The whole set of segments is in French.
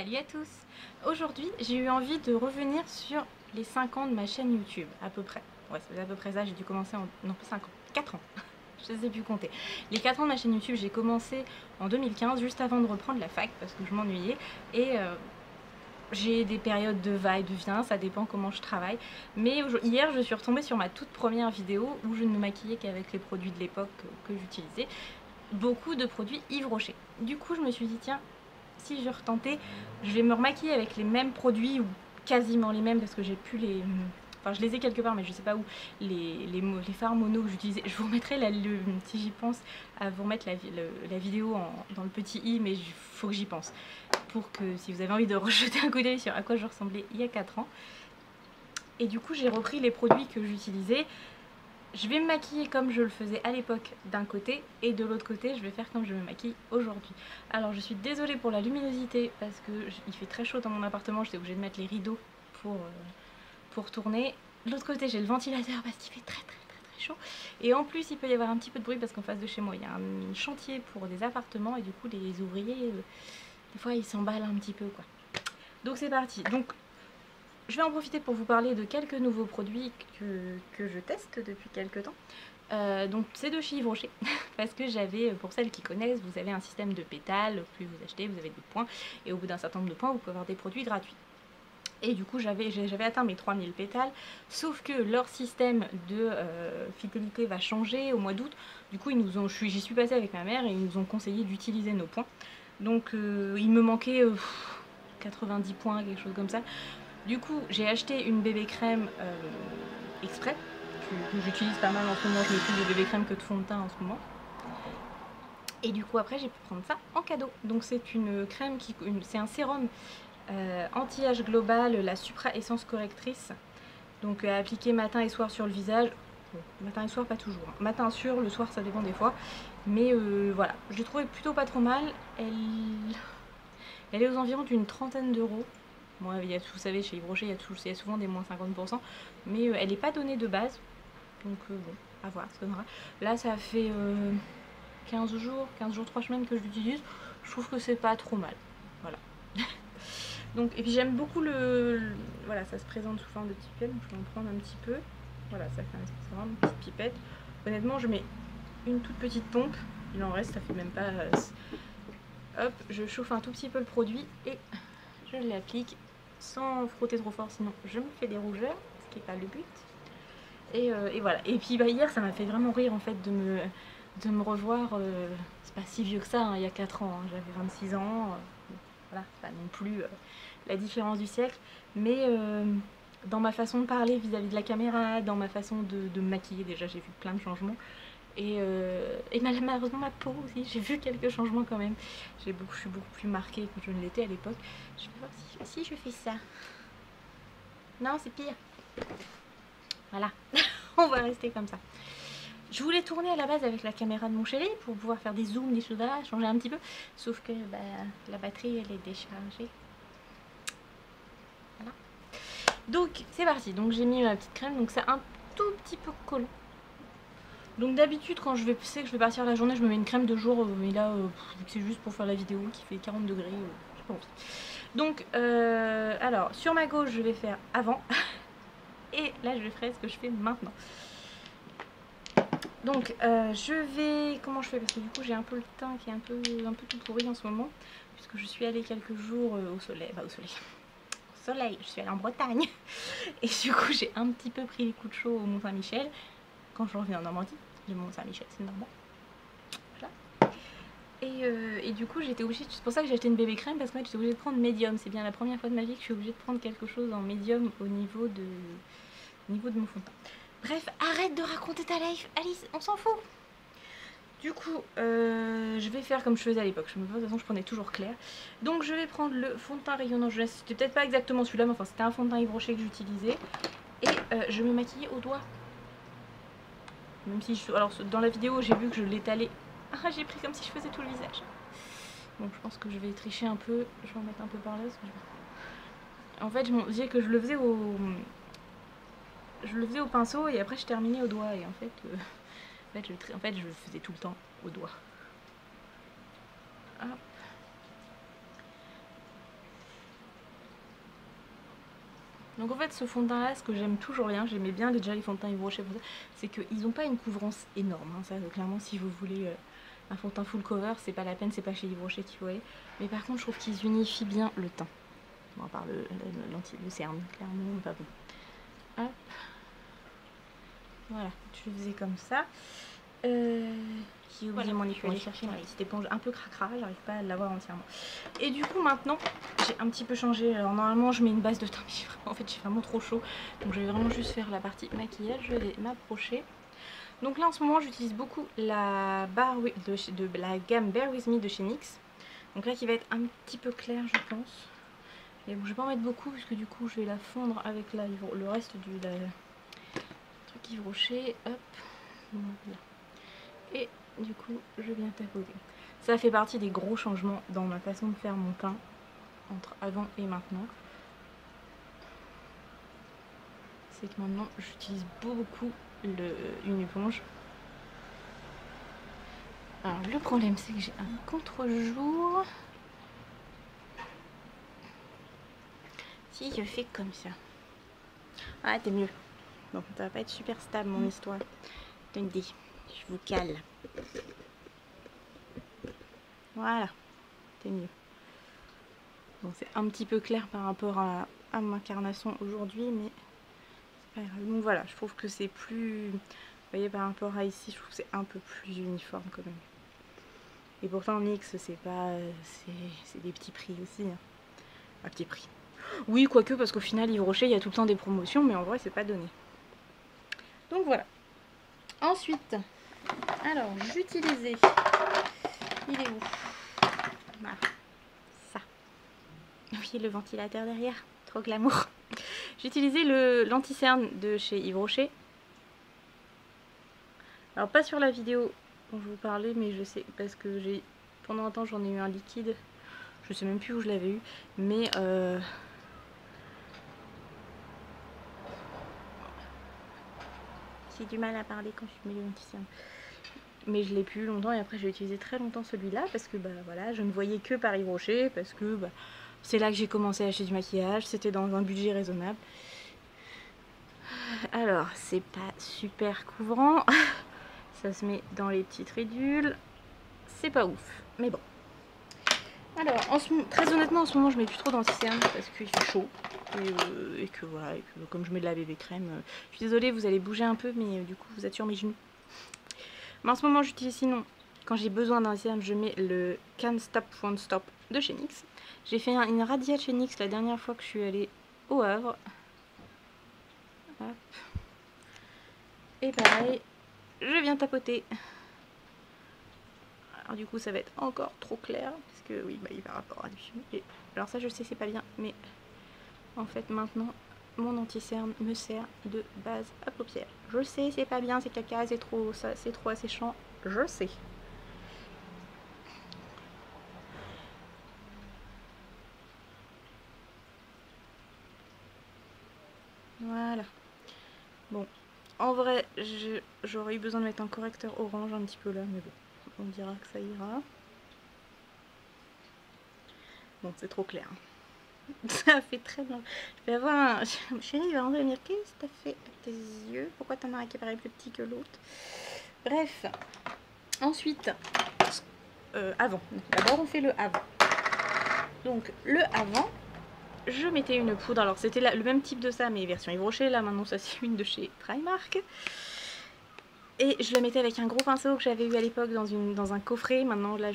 Salut à tous. Aujourd'hui j'ai eu envie de revenir sur les 5 ans de ma chaîne YouTube, à peu près. Ouais, ça faisait à peu près ça, j'ai dû commencer en... non pas 5 ans, 4 ans. Je ne sais plus compter. Les 4 ans de ma chaîne YouTube, j'ai commencé en 2015, juste avant de reprendre la fac, parce que je m'ennuyais. Et j'ai des périodes de va et de vient, ça dépend comment je travaille. Mais hier, je suis retombée sur ma toute première vidéo où je ne me maquillais qu'avec les produits de l'époque que j'utilisais. Beaucoup de produits Yves Rocher. Du coup, je me suis dit, tiens, si je retentais, je vais me remaquiller avec les mêmes produits ou quasiment les mêmes parce que j'ai plus les... Enfin, je les ai quelque part, mais je sais pas où, les fards mono que j'utilisais. Je vous remettrai, si j'y pense, à vous remettre la vidéo dans le petit i, mais il faut que j'y pense. Pour que, si vous avez envie de rejeter un coup d'œil sur à quoi je ressemblais il y a 4 ans. Et du coup, j'ai repris les produits que j'utilisais. Je vais me maquiller comme je le faisais à l'époque d'un côté, et de l'autre côté, je vais faire comme je me maquille aujourd'hui. Alors, je suis désolée pour la luminosité, parce que il fait très chaud dans mon appartement, j'étais obligée de mettre les rideaux pour tourner. De l'autre côté, j'ai le ventilateur parce qu'il fait très chaud. Et en plus, il peut y avoir un petit peu de bruit parce qu'en face de chez moi, il y a un chantier pour des appartements, et du coup, les ouvriers, des fois, ils s'emballent un petit peu, quoi. Donc, c'est parti. Donc, je vais en profiter pour vous parler de quelques nouveaux produits que je teste depuis quelques temps. Donc c'est de chez Yves Rocher, parce que j'avais, pour celles qui connaissent, vous avez un système de pétales, plus vous achetez, vous avez des points, et au bout d'un certain nombre de points, vous pouvez avoir des produits gratuits. Et du coup, j'avais atteint mes 3000 pétales, sauf que leur système de fidélité va changer au mois d'août. Du coup, j'y suis passée avec ma mère et ils nous ont conseillé d'utiliser nos points. Donc il me manquait 90 points, quelque chose comme ça. Du coup, j'ai acheté une bébé crème exprès, que j'utilise pas mal en ce moment. Je mets plus de bébé crème que de fond de teint en ce moment. Et du coup, après, j'ai pu prendre ça en cadeau. Donc, c'est une crème c'est un sérum anti-âge global, la Supra Essence Correctrice. Donc, à appliquer matin et soir sur le visage. Bon, matin et soir, pas toujours. Hein. Matin sûr, le soir, ça dépend des fois. Mais voilà, je l'ai trouvée plutôt pas trop mal. Elle est aux environs d'une 30aine d'euros. Bon, vous savez, chez Yves Rocher, il y a souvent des moins 50%, mais elle n'est pas donnée de base, donc bon, à voir, ça donnera. Là, ça fait 15 jours, 3 semaines que je l'utilise, je trouve que c'est pas trop mal, voilà. Donc, et puis j'aime beaucoup voilà, ça se présente sous forme de petite pipette, donc je vais en prendre un petit peu, voilà, ça fait vraiment une petite pipette. Honnêtement, je mets une toute petite pompe, il en reste, ça fait même pas... hop, je chauffe un tout petit peu le produit et je l'applique sans frotter trop fort, sinon je me fais des rougeurs, ce qui n'est pas le but. Et voilà. Et puis hier, ça m'a fait vraiment rire en fait de me revoir. C'est pas si vieux que ça, hein, il y a 4 ans, hein, j'avais 26 ans. Voilà, pas non plus la différence du siècle. Mais dans ma façon de parler vis-à-vis de la caméra, dans ma façon de me maquiller, déjà j'ai vu plein de changements. Et malheureusement ma peau aussi, j'ai vu quelques changements quand même. Je suis beaucoup plus marquée que je ne l'étais à l'époque. Je vais voir si je fais ça. Non, c'est pire. Voilà, on va rester comme ça. Je voulais tourner à la base avec la caméra de mon chéri pour pouvoir faire des zooms, des choses là, changer un petit peu. Sauf que la batterie elle est déchargée. Voilà. Donc c'est parti. Donc j'ai mis ma petite crème. Donc c'est un tout petit peu collant. Donc d'habitude quand je sais que je vais partir la journée, je me mets une crème de jour, mais là c'est juste pour faire la vidéo qui fait 40 degrés, j'ai pas envie. Donc alors sur ma gauche je vais faire avant et là je ferai ce que je fais maintenant. Donc je vais, comment je fais, parce que du coup j'ai un peu le teint qui est un peu tout pourri en ce moment, puisque je suis allée quelques jours au soleil, je suis allée en Bretagne et du coup j'ai un petit peu pris les coups de chaud au Mont-Saint-Michel. Quand je reviens en Normandie, le Mont-Saint-Michel c'est normand. Voilà. Et du coup j'étais obligée, c'est pour ça que j'ai acheté une bébé crème, parce que j'étais obligée de prendre médium. C'est bien la première fois de ma vie que je suis obligée de prendre quelque chose en médium au niveau de mon fond de teint. Bref, arrête de raconter ta life, Alice, on s'en fout. Du coup, je vais faire comme je faisais à l'époque. De toute façon, je prenais toujours clair. Donc, je vais prendre le fond de teint rayonnant jeunesse. C'était peut-être pas exactement celui-là, mais enfin, c'était un fond de teint Yves Rocher que j'utilisais. Et je me maquillais au doigt. Même si alors, dans la vidéo, j'ai vu que je l'étalais. Ah, j'ai pris comme si je faisais tout le visage. Bon, je pense que je vais tricher un peu. Je vais en mettre un peu par là. En fait, je me disais que je le faisais au pinceau et après je terminais au doigt. Et en fait, je le faisais tout le temps au doigt. Hop. Donc en fait ce fond de teint là, ce que j'aime toujours bien, j'aimais bien déjà les fonds de teint Yves Rocher, c'est qu'ils n'ont pas une couvrance énorme, hein, ça clairement si vous voulez un fond de teint full cover, c'est pas la peine, c'est pas chez Yves Rocher qu'il faut aller. Mais par contre je trouve qu'ils unifient bien le teint. Bon, à part le cerne, clairement pas bon. Hop. Voilà, je le faisais comme ça. J'ai oublié mon éponge. Je suis allée chercher ma petite éponge un peu cracra, j'arrive pas à l'avoir entièrement. Et du coup maintenant, j'ai un petit peu changé. Alors normalement je mets une base de teint, mais en fait j'ai vraiment trop chaud. Donc je vais vraiment juste faire la partie maquillage, je vais m'approcher. Donc là en ce moment j'utilise beaucoup la barre de la gamme Bear With Me de chez NYX. Donc là qui va être un petit peu clair je pense. Et bon je vais pas en mettre beaucoup parce que du coup je vais la fondre avec le reste du truc Yves Rocher. Hop. Voilà. Et du coup je viens tapoter. Ça fait partie des gros changements dans ma façon de faire mon teint entre avant et maintenant. C'est que maintenant j'utilise beaucoup une éponge. Alors le problème c'est que j'ai un contre-jour. Si je fais comme ça. Ah t'es mieux. Bon ça va pas être super stable mon histoire. Attendez, je vous cale. Voilà, c'est mieux. Bon c'est un petit peu clair par rapport à ma carnation aujourd'hui mais c'est pas grave. Donc voilà, je trouve que c'est plus... Vous voyez par rapport à ici, je trouve que c'est un peu plus uniforme quand même. Et pourtant NYX c'est pas... c'est des petits prix aussi. Hein. Un petit prix. Oui, quoique, parce qu'au final, Yves Rocher, il y a tout le temps des promotions, mais en vrai, c'est pas donné. Donc voilà. Ensuite, alors, j'utilisais... Il est où? Voilà. Ça. Oui, le ventilateur derrière. Trop glamour. J'utilisais l'anti-cerne de chez Yves Rocher. Alors, pas sur la vidéo dont je vous parlais, mais je sais, parce que pendant un temps, j'en ai eu un liquide. Je sais même plus où je l'avais eu, mais... J'ai du mal à parler quand je mets le anti-cerne. Mais je l'ai plus longtemps et après j'ai utilisé très longtemps celui-là parce que bah voilà, je ne voyais que par Yves Rocher parce que bah, c'est là que j'ai commencé à acheter du maquillage, c'était dans un budget raisonnable. Alors, c'est pas super couvrant, ça se met dans les petites ridules, c'est pas ouf, mais bon. Alors, très honnêtement, en ce moment, je mets plus trop d'anti-cerne parce qu'il fait chaud. Et que voilà, et que, comme je mets de la bébé crème, je suis désolée, vous allez bouger un peu, mais du coup, vous êtes sur mes genoux. Mais en ce moment, j'utilise sinon, quand j'ai besoin d'un cerne, je mets le Can't Stop Won't Stop de chez NYX. J'ai fait une radiate chez NYX la dernière fois que je suis allée au Havre. Hop. Et pareil, je viens tapoter. Alors du coup ça va être encore trop clair parce que oui bah il par rapport à dessus. Et alors ça je sais c'est pas bien mais en fait maintenant mon anti-cerne me sert de base à paupières. Je sais c'est pas bien, c'est caca, c'est trop asséchant, je sais. Voilà. Bon, en vrai j'aurais eu besoin de mettre un correcteur orange un petit peu là mais bon, on dira que ça ira. Bon c'est trop clair. Ça fait très bien. Je vais avoir un... Chérie, il va rentrer et me dire qu'est-ce que t'as fait avec tes yeux? Pourquoi t'en as un qui paraît plus petit que l'autre? Bref. Ensuite, avant. D'abord, on fait le avant. Donc, le avant, je mettais une poudre. Alors, c'était le même type de ça, mais version Yves Rocher. Là, maintenant, ça, c'est une de chez Primark. Et je le mettais avec un gros pinceau que j'avais eu à l'époque dans un coffret. Maintenant là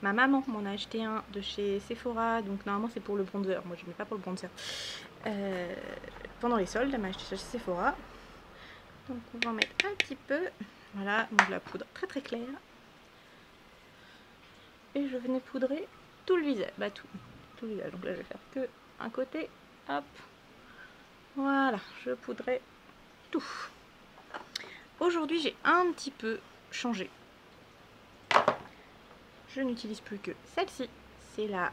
ma maman m'en a acheté un de chez Sephora. Donc normalement c'est pour le bronzer. Moi je ne mets pas pour le bronzer. Pendant les soldes elle m'a acheté ça chez Sephora. Donc on va en mettre un petit peu. Voilà, donc de la poudre très très claire. Et je venais poudrer tout le visage. Bah tout le visage. Donc là je vais faire que un côté. Hop. Voilà, je poudrais tout. Aujourd'hui, j'ai un petit peu changé. Je n'utilise plus que celle-ci. C'est la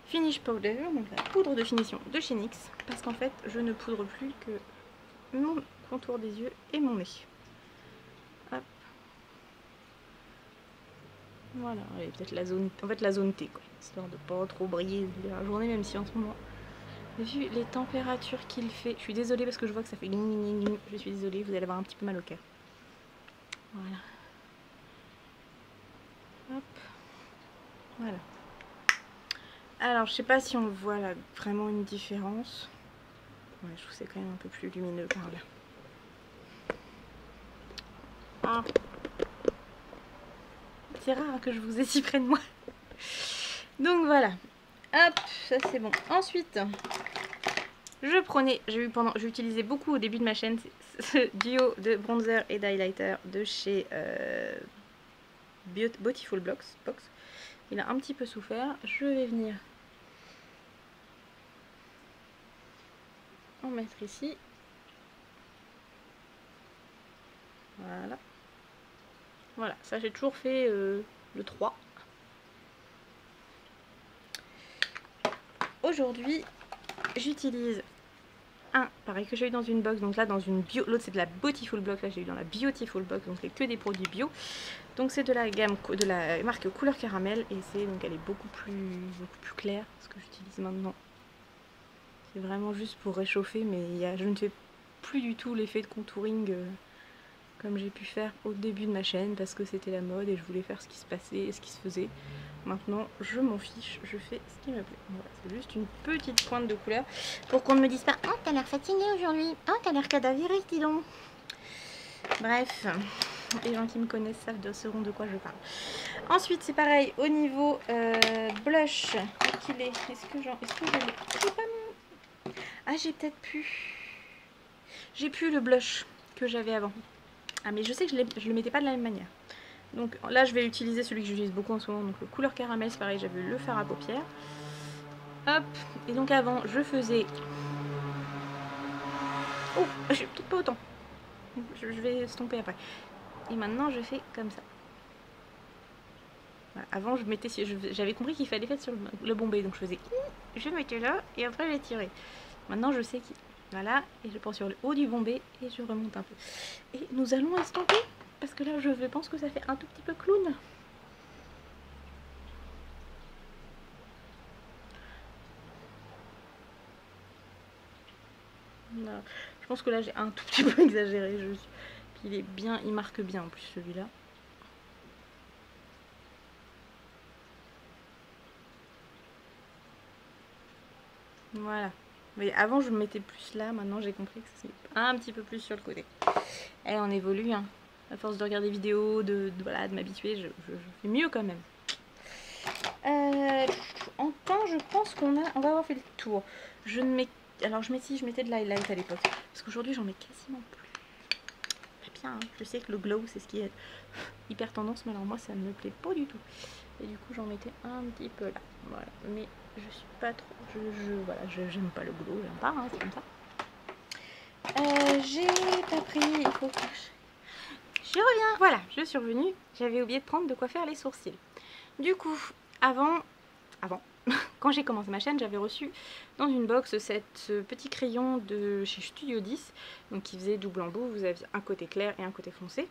Finish Powder, donc la poudre de finition de chez NYX. Parce qu'en fait, je ne poudre plus que mon contour des yeux et mon nez. Hop. Voilà, et peut-être la zone, en fait la zone T, quoi. Histoire de pas trop briller la journée, même si en ce moment, Vu les températures qu'il fait, je suis désolée parce que je vois que ça fait gling. Je suis désolée, vous allez avoir un petit peu mal au cœur. Voilà. Hop. Voilà. Alors, je sais pas si on voit là vraiment une différence. Ouais, je trouve que c'est quand même un peu plus lumineux par là. Ah. C'est rare que je vous ai si près de moi. Donc voilà. Hop, ça c'est bon. Ensuite, j'ai utilisé beaucoup au début de ma chaîne ce duo de bronzer et d'highlighter de chez Beautiful Box. Il a un petit peu souffert. Je vais venir en mettre ici. Voilà. Voilà, ça j'ai toujours fait le 3. Aujourd'hui, j'utilise un, pareil que j'ai eu dans une box, donc là dans une bio, l'autre c'est de la Beautiful Box, là j'ai eu dans la Beautiful Box, donc c'est que des produits bio. Donc c'est de la gamme, de la marque Couleur Caramel, et c'est donc elle est beaucoup plus claire, ce que j'utilise maintenant. C'est vraiment juste pour réchauffer, mais je ne fais plus du tout l'effet de contouring comme j'ai pu faire au début de ma chaîne, parce que c'était la mode et je voulais faire ce qui se passait et ce qui se faisait. Maintenant, je m'en fiche, je fais ce qui me plaît. Voilà, c'est juste une petite pointe de couleur pour qu'on ne me dise pas « Oh, t'as l'air fatiguée aujourd'hui. Oh, t'as l'air cadavérique, dis donc. » Bref, les gens qui me connaissent sauront de quoi je parle. Ensuite, c'est pareil, au niveau blush, qu'il est. Est-ce que j'ai pas mon... Ah, j'ai peut-être pu... J'ai plus le blush que j'avais avant. Ah, mais je sais que je le mettais pas de la même manière. Donc là, je vais utiliser celui que j'utilise beaucoup en ce moment, donc le Couleur Caramel, c'est pareil, j'avais le fard à paupières. Hop, et donc avant, je faisais... Oh, j'ai peut-être pas autant. Je vais estomper après. Et maintenant, je fais comme ça. Voilà. Avant, j'avais compris qu'il fallait faire sur le bombé, donc je faisais... Je mettais là, et après, je tirais. Maintenant, je sais qu'il... Voilà, et je prends sur le haut du bombé, et je remonte un peu. Et nous allons estomper. Parce que là, je pense que ça fait un tout petit peu clown. Là, je pense que là, j'ai un tout petit peu exagéré. Puis il est bien, il marque bien en plus celui-là. Voilà. Vous voyez, avant, je me mettais plus là. Maintenant, j'ai compris que ça se met un petit peu plus sur le côté. Et on évolue, hein. À force de regarder des vidéos, de m'habituer, je fais mieux quand même. En temps, je pense qu'on va avoir fait le tour. Alors, je mettais de l'highlight à l'époque. Parce qu'aujourd'hui, j'en mets quasiment plus. Très bien, hein. Je sais que le glow, c'est ce qui est hyper tendance, mais alors moi, ça ne me plaît pas du tout. Et du coup, j'en mettais un petit peu là. Voilà. Mais je suis pas trop... Voilà, j'aime pas le glow, j'aime pas, hein, c'est comme ça. J'ai pas pris... Il faut que... Je reviens. Voilà, je suis revenue. J'avais oublié de prendre de quoi faire les sourcils. Du coup, avant, quand j'ai commencé ma chaîne, j'avais reçu dans une box ce petit crayon de chez Studio 10, donc qui faisait double embout. Vous aviez un côté clair et un côté foncé.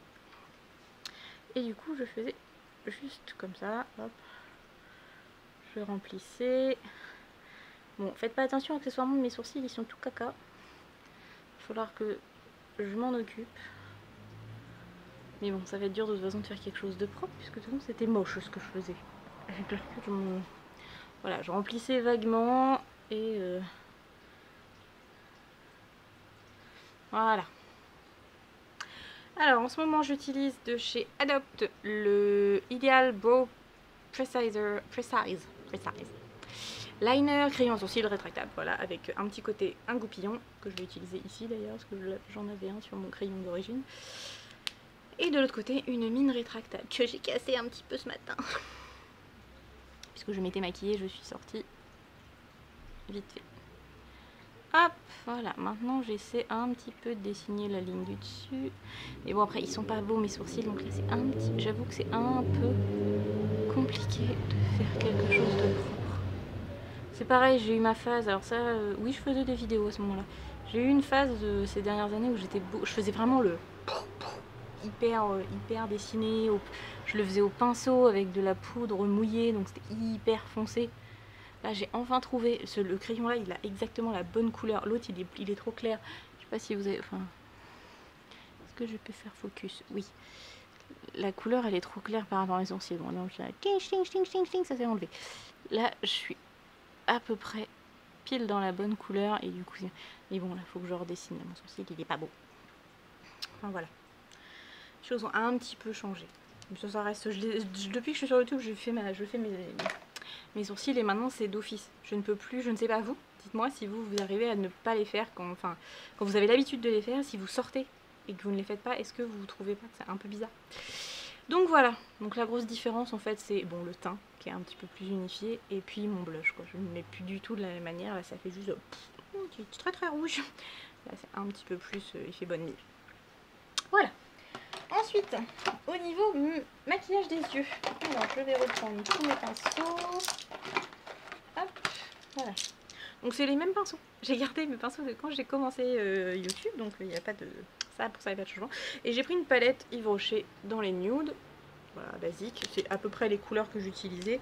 Et du coup, je faisais juste comme ça. Hop. Je remplissais. Bon, faites pas attention accessoirement, mes sourcils, ils sont tout caca. Il va falloir que je m'en occupe. Mais bon, ça va être dur de toute façon de faire quelque chose de propre, puisque de toute façon c'était moche ce que je faisais. Voilà, je remplissais vaguement et voilà. Alors en ce moment j'utilise de chez Adopt le Ideal Brow Precise Liner crayon sourcil rétractable, voilà, avec un petit côté un goupillon que je vais utiliser ici d'ailleurs parce que j'en avais un sur mon crayon d'origine. Et de l'autre côté, une mine rétractable que j'ai cassée un petit peu ce matin. Puisque je m'étais maquillée, je suis sortie vite fait. Hop, voilà. Maintenant, j'essaie un petit peu de dessiner la ligne du dessus. Mais bon, après, ils sont pas beaux mes sourcils, donc là, c'est un petit... J'avoue que c'est un peu compliqué de faire quelque chose de propre. C'est pareil, j'ai eu ma phase... Alors ça, oui, je faisais des vidéos à ce moment-là. J'ai eu une phase ces dernières années où je faisais vraiment le... hyper dessiné, je le faisais au pinceau avec de la poudre mouillée, donc c'était hyper foncé. Là j'ai enfin trouvé, le crayon là il a exactement la bonne couleur. L'autre il est trop clair. Je sais pas si vous avez... Enfin... Est-ce que je peux faire focus? Oui. La couleur elle est trop claire par rapport à mes sourcils. Bon non, ça s'est enlevé. Là je suis à peu près pile dans la bonne couleur et du coup... Mais bon là faut que je redessine. Mon sourcil il est pas beau. Enfin voilà. Les choses ont un petit peu changé. Ça reste... depuis que je suis sur YouTube, je fais mes sourcils et maintenant c'est d'office. Je ne peux plus, je ne sais pas vous. Dites-moi si vous arrivez à ne pas les faire quand vous avez l'habitude de les faire, si vous sortez et que vous ne les faites pas, est-ce que vous ne trouvez pas que c'est un peu bizarre? Donc voilà, donc la grosse différence en fait c'est bon le teint qui est un petit peu plus unifié et puis mon blush quoi. Je ne mets plus du tout de la même manière, là ça fait juste très très rouge. Là c'est un petit peu plus effet bonne mine. Voilà. Ensuite, au niveau maquillage des yeux, alors je vais reprendre tous mes pinceaux. Hop, voilà. Donc c'est les mêmes pinceaux. J'ai gardé mes pinceaux de quand j'ai commencé YouTube, donc il n'y a pas de... Ça, pour ça, il n'y a pas de changement. Et j'ai pris une palette Yves Rocher dans les nudes. Voilà, basique. C'est à peu près les couleurs que j'utilisais.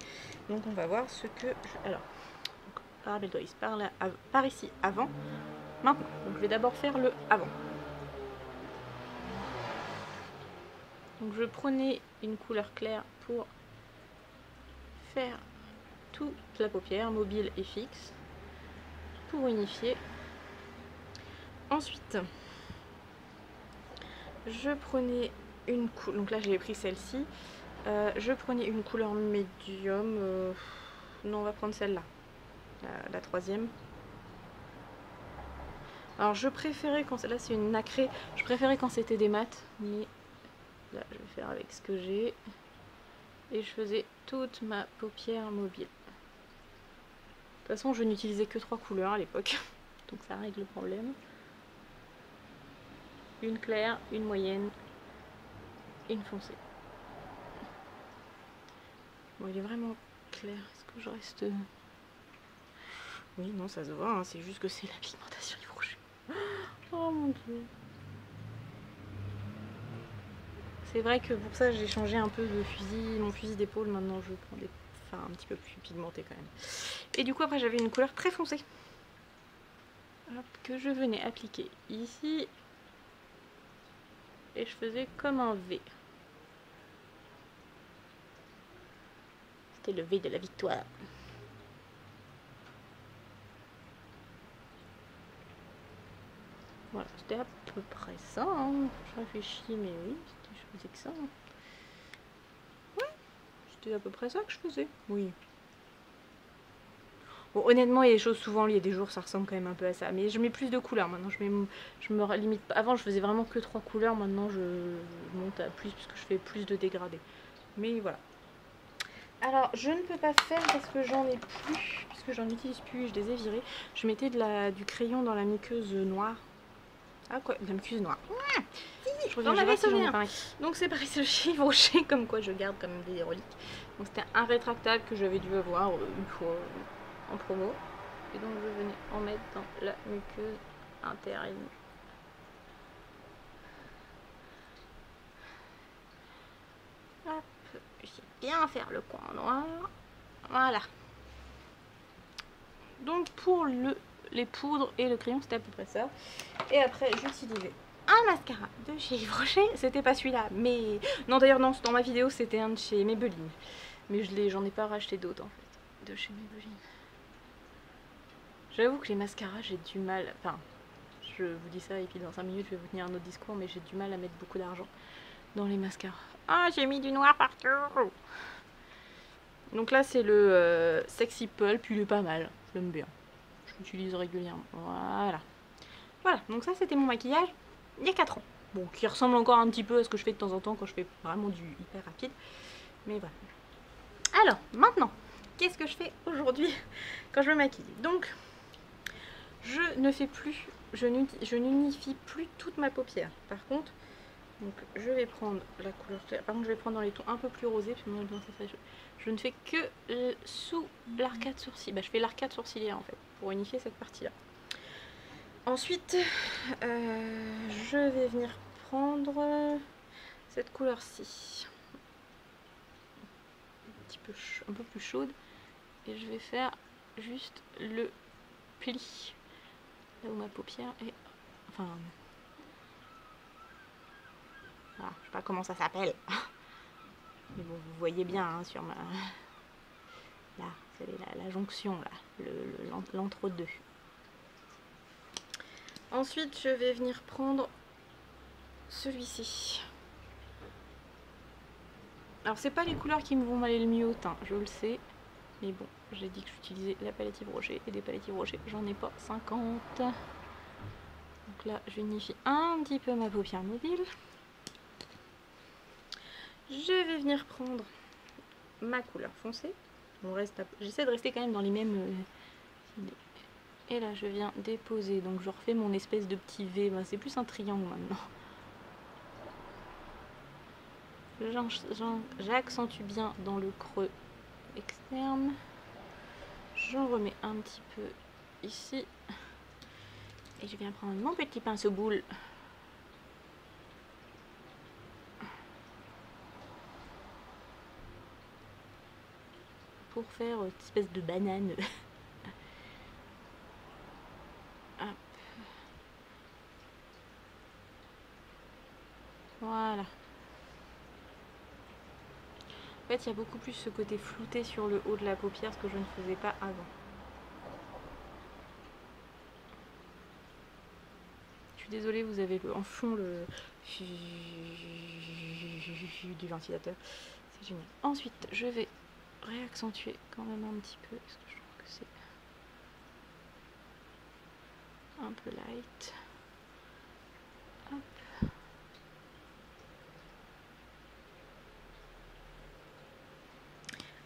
Donc on va voir ce que... Alors, par ici, avant. Maintenant. Donc je vais d'abord faire le avant. Donc je prenais une couleur claire pour faire toute la paupière, mobile et fixe, pour unifier. Ensuite, je prenais une couleur, donc là j'ai pris celle-ci, je prenais une couleur médium, non on va prendre celle-là, la troisième. Alors je préférais quand, là c'est une nacrée, je préférais quand c'était des mats, mais là je vais faire avec ce que j'ai. Et je faisais toute ma paupière mobile. De toute façon, je n'utilisais que 3 couleurs à l'époque, donc ça règle le problème. Une claire, une moyenne, une foncée. Bon, il est vraiment clair. Est-ce que je reste... Oui, non, ça se voit, hein. C'est juste que c'est la pigmentation Yves Rocher. Oh mon dieu. C'est vrai que pour ça, j'ai changé un peu de fusil, mon fusil d'épaule. Maintenant, je prends des... Enfin, un petit peu plus pigmenté quand même. Et du coup, après, j'avais une couleur très foncée. Hop, que je venais appliquer ici. Et je faisais comme un V. C'était le V de la victoire. Voilà, c'était à peu près ça. Hein. Je réfléchis, mais oui, je faisais que ça. Hein. Ouais, c'était à peu près ça que je faisais. Oui. Bon, honnêtement, il y a des choses souvent, il y a des jours, ça ressemble quand même un peu à ça. Mais je mets plus de couleurs maintenant. Je me limite pas. Avant, je faisais vraiment que 3 couleurs. Maintenant, je monte à plus puisque je fais plus de dégradés. Mais voilà. Alors, je ne peux pas faire parce que j'en ai plus, puisque j'en utilise plus, je les ai virés. Je mettais du crayon dans la muqueuse noire. Ah quoi, de la muqueuse noire. Je reviens, je sais pas si donc c'est pareil, c'est le Yves Rocher, comme quoi je garde comme des reliques. Donc c'était un rétractable que j'avais dû avoir une fois en promo. Et donc je venais en mettre dans la muqueuse interne. Hop, je sais bien faire le coin noir. Voilà. Donc pour les poudres et le crayon, c'était à peu près ça. Et après, j'utilisais un mascara de chez Yves Rocher. C'était pas celui-là, mais... Non, d'ailleurs, non, dans ma vidéo, c'était un de chez Maybelline. Mais j'en ai pas racheté d'autres, en fait, de chez Maybelline. J'avoue que les mascaras, j'ai du mal... Enfin, je vous dis ça, et puis dans 5 minutes, je vais vous tenir un autre discours, mais j'ai du mal à mettre beaucoup d'argent dans les mascaras. Ah, j'ai mis du noir partout. Donc là, c'est le Sexy Pulp, il est pas mal. Je l'aime bien. Je l'utilise régulièrement. Voilà. Voilà, donc ça c'était mon maquillage il y a 4 ans. Bon, qui ressemble encore un petit peu à ce que je fais de temps en temps quand je fais vraiment du hyper rapide. Mais voilà. Alors, maintenant, qu'est-ce que je fais aujourd'hui quand je me maquille? Donc, je ne fais plus, je n'unifie plus toute ma paupière. Par contre, donc, je vais prendre la couleur claire. Par contre, je vais prendre dans les tons un peu plus rosés. Parce que je ne fais que sous l'arcade sourcilière. Bah, je fais l'arcade sourcilière en fait, pour unifier cette partie-là. Ensuite, je vais venir prendre cette couleur-ci, un peu plus chaude, et je vais faire juste le pli là où ma paupière est, enfin voilà, je sais pas comment ça s'appelle mais bon vous voyez bien hein, sur ma là c'est la jonction là, l'entre-deux. Ensuite je vais venir prendre celui-ci. Alors c'est pas les couleurs qui me vont aller le mieux au teint, je le sais, mais bon j'ai dit que j'utilisais la palette Yves Rocher et des palettes Yves Rocher j'en ai pas 50. Donc là j'unifie un petit peu ma paupière mobile. Je vais venir prendre ma couleur foncée. J'essaie de rester quand même dans les mêmes idées. Et là je viens déposer, donc je refais mon espèce de petit V, ben, c'est plus un triangle maintenant. J'accentue bien dans le creux externe. J'en remets un petit peu ici. Et je viens prendre mon petit pinceau boule. Pour faire une espèce de banane. Hop. Voilà. En fait, il y a beaucoup plus ce côté flouté sur le haut de la paupière, ce que je ne faisais pas avant. Je suis désolée, vous avez en fond le du ventilateur. C'est génial. Ensuite, je vais réaccentuer quand même un petit peu, parce que je trouve que c'est un peu light. Hop.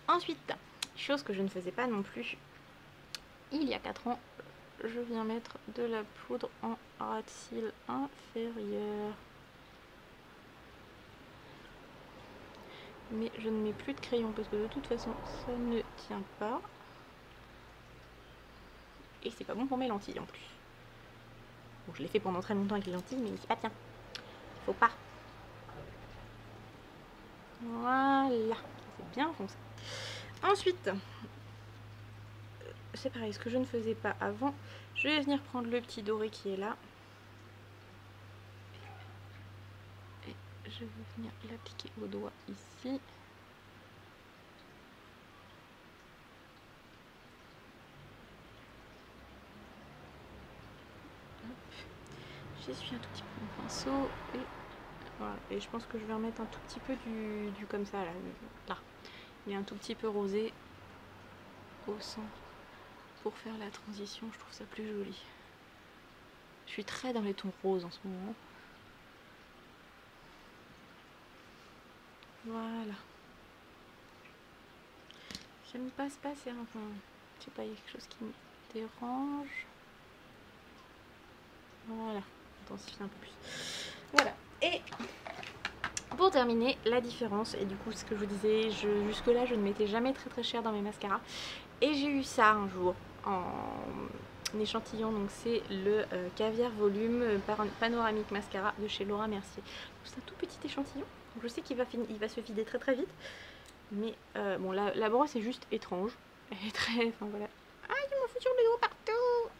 Ensuite, chose que je ne faisais pas non plus il y a 4 ans, je viens mettre de la poudre en ras de cils inférieur. Mais je ne mets plus de crayon parce que de toute façon ça ne tient pas. Et c'est pas bon pour mes lentilles en plus. Bon, je l'ai fait pendant très longtemps avec les lentilles, mais c'est pas bien. Faut pas. Voilà, c'est bien foncé. Ensuite, c'est pareil, ce que je ne faisais pas avant, je vais venir prendre le petit doré qui est là. Et je vais venir l'appliquer au doigt ici. J'essuie un tout petit peu mon pinceau et voilà. Et je pense que je vais remettre un tout petit peu du comme ça là. Il est un tout petit peu rosé au centre pour faire la transition, je trouve ça plus joli. Je suis très dans les tons roses en ce moment. Voilà. J'aime pas se passer, enfin, je sais pas, il y a quelque chose qui me dérange. Voilà, intensifie un peu plus. Voilà, et pour terminer, la différence, et du coup ce que je vous disais, jusque là je ne mettais jamais très cher dans mes mascaras. Et j'ai eu ça un jour en échantillon, donc c'est le Caviar Volume Panoramique Mascara de chez Laura Mercier. C'est un tout petit échantillon, donc je sais qu'il va se vider très vite. Mais bon, la brosse est juste étrange. Elle est très... Enfin voilà. Ah, il m'a foutu le dos partout.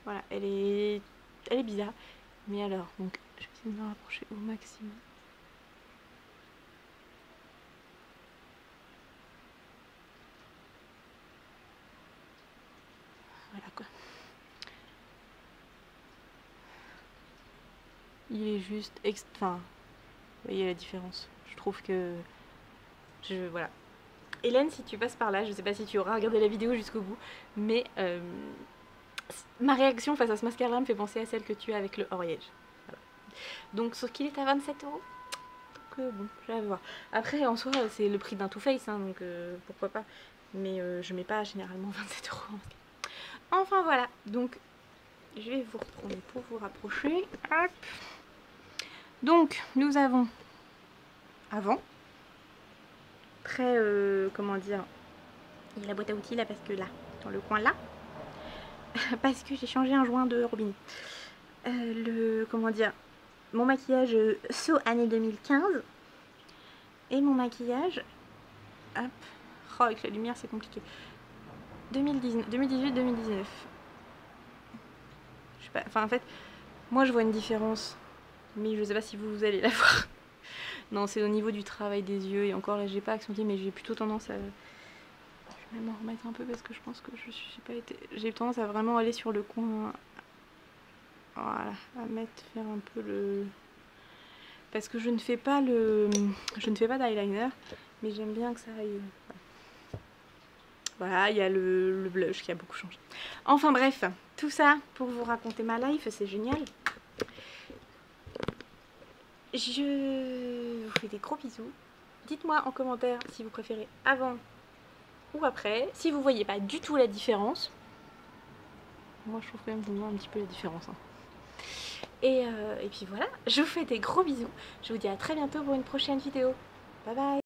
Voilà, elle est bizarre. Mais alors, donc, je vais essayer de me rapprocher au maximum. Voilà quoi. Il est juste... Enfin, vous voyez la différence. Je trouve que... Voilà. Hélène, si tu passes par là, je sais pas si tu auras regardé la vidéo jusqu'au bout, mais ma réaction face à ce mascara me fait penser à celle que tu as avec le Oriège. Voilà. Donc, sauf qu'il est à 27 €. Donc, bon, je vais voir. Après, en soi, c'est le prix d'un Too Faced, hein, donc pourquoi pas. Mais je mets pas généralement 27 €. Enfin, voilà. Donc, je vais vous reprendre pour vous rapprocher. Hop. Donc, nous avons avant. Très, comment dire, il y a la boîte à outils là parce que là, dans le coin là, parce que j'ai changé un joint de robinet. Comment dire, mon maquillage So année 2015 et mon maquillage, hop, oh, avec la lumière c'est compliqué, 2018-2019. Je sais pas, enfin en fait, moi je vois une différence, mais je sais pas si vous allez la voir. Non, c'est au niveau du travail des yeux, et encore là j'ai pas accentué, mais j'ai plutôt tendance à... Je vais même en remettre un peu parce que je pense que j'ai tendance à vraiment aller sur le coin. Voilà, faire un peu le... Parce que je ne fais pas d'eyeliner, mais j'aime bien que ça aille... Voilà, il y a le blush qui a beaucoup changé. Enfin bref, tout ça pour vous raconter ma life, c'est génial. Je vous fais des gros bisous. Dites-moi en commentaire si vous préférez avant ou après. Si vous voyez pas du tout la différence. Moi je trouve quand même qu'on voit un petit peu la différence. Hein. Et puis voilà, je vous fais des gros bisous. Je vous dis à très bientôt pour une prochaine vidéo. Bye bye.